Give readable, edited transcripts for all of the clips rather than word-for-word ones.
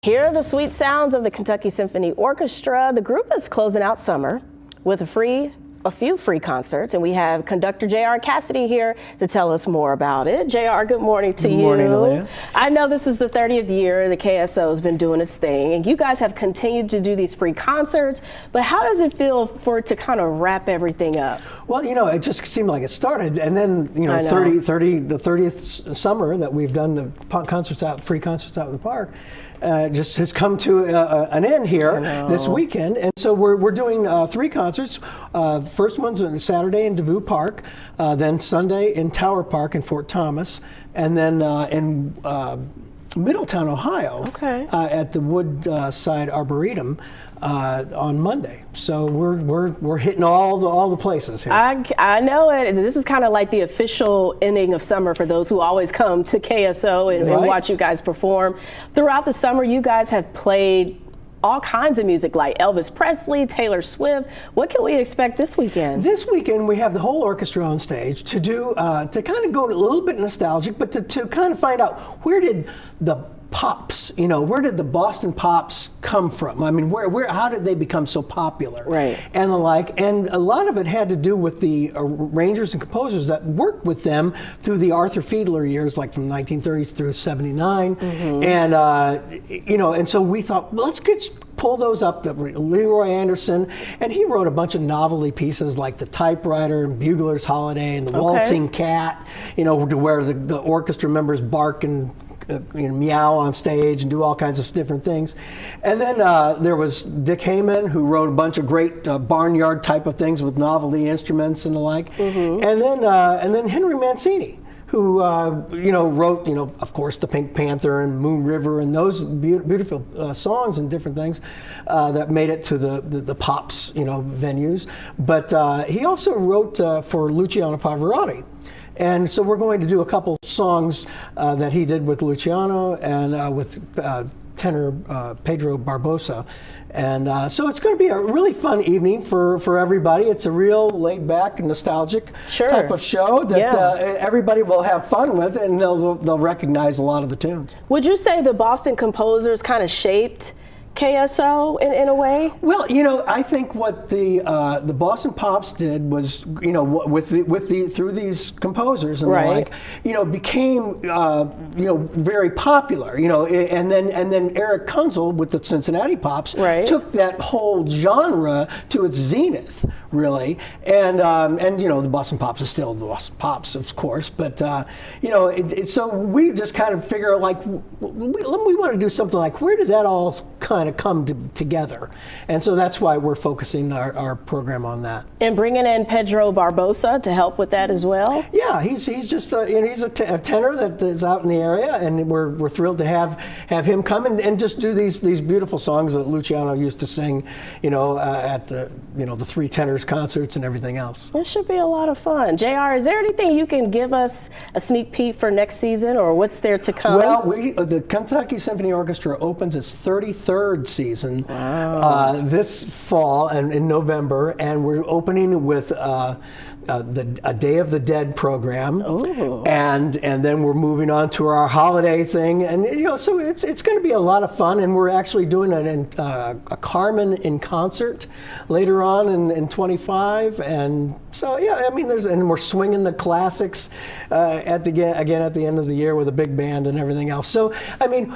Here are the sweet sounds of the Kentucky Symphony Orchestra. The group is closing out summer with a few free concerts, and we have conductor J.R. Cassidy here to tell us more about it. J.R., good morning to you. Good morning, Aaliyah. I know this is the 30th year the KSO has been doing its thing, and you guys have continued to do these free concerts, but how does it feel for it to kind of wrap everything up? Well, you know, it just seemed like it started, and then, you know, the 30th summer that we've done the free concerts out in the park, just has come to an end here this weekend, and so we're doing 3 concerts. First one's on Saturday in DeVue Park, then Sunday in Tower Park in Fort Thomas, and then in Middletown, Ohio, at the Woodside Arboretum on Monday. So we're hitting all the places here. I know it. This is kind of like the official ending of summer for those who always come to KSO and watch you guys perform. Throughout the summer, you guys have played all kinds of music like Elvis Presley, Taylor Swift. What can we expect this weekend? This weekend we have the whole orchestra on stage to do to kind of go a little bit nostalgic, but to kind of find out where did the pops, you know, where did the Boston pops come from? I mean, how did they become so popular? Right. And the like, and a lot of it had to do with the arrangers and composers that worked with them through the Arthur Fiedler years, like from 1930s through 79. And, you know, and so we thought, well, let's pull those up, Leroy Anderson, and he wrote a bunch of novelty pieces like The Typewriter and Bugler's Holiday and The Waltzing Cat, you know, to where the orchestra members bark and you know, meow on stage and do all kinds of different things. And then there was Dick Hayman, who wrote a bunch of great barnyard type of things with novelty instruments and the like. And then Henry Mancini, who you know, wrote, you know, of course, The Pink Panther and Moon River and those beautiful songs and different things that made it to the pops, you know, venues. But he also wrote for Luciano Pavarotti. And so we're going to do a couple songs that he did with Luciano and with tenor Pedro Barbosa. And so it's going to be a really fun evening for everybody. It's a real laid-back, nostalgic type of show that everybody will have fun with, and they'll recognize a lot of the tunes. Would you say the Boston composers kind of shaped KSO in a way? Well, you know, I think what the Boston Pops did was, you know, through these composers and the like, you know, became you know, very popular, you know, and then Eric Kunzel with the Cincinnati Pops took that whole genre to its zenith, really, and you know, the Boston Pops is still the Boston Pops, of course, but you know, so we just kind of figure like we want to do something like, where did that all kind of come together, and so that's why we're focusing our program on that. And bringing in Pedro Barbosa to help with that as well. Yeah, he's just you know, he's a tenor that is out in the area, and we're thrilled to have him come and just do these beautiful songs that Luciano used to sing, you know, at the, you know, the 3 tenors concerts and everything else. It should be a lot of fun. JR, is there anything you can give us a sneak peek for next season, or what's there to come? Well, the Kentucky Symphony Orchestra opens its 33rd season this fall and in November, and we're opening with a Day of the Dead program, and then we're moving on to our holiday thing, and you know, so it's going to be a lot of fun, and we're actually doing a Carmen in concert later on in 25, and so yeah, I mean, and we're swinging the classics at the end of the year with a big band and everything else. So I mean,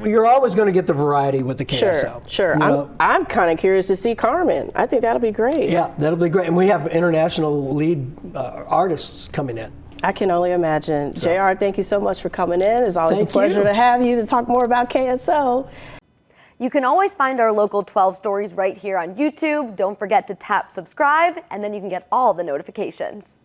you're always going to get the variety with the KSO. Sure. I'm kind of curious to see Carmen. I think that'll be great. Yeah, that'll be great, and we have international lead artists coming in. I can only imagine. JR, thank you so much for coming in. It's always a pleasure to have you to talk more about KSO. You can always find our local 12 stories right here on YouTube. Don't forget to tap subscribe, and then you can get all the notifications.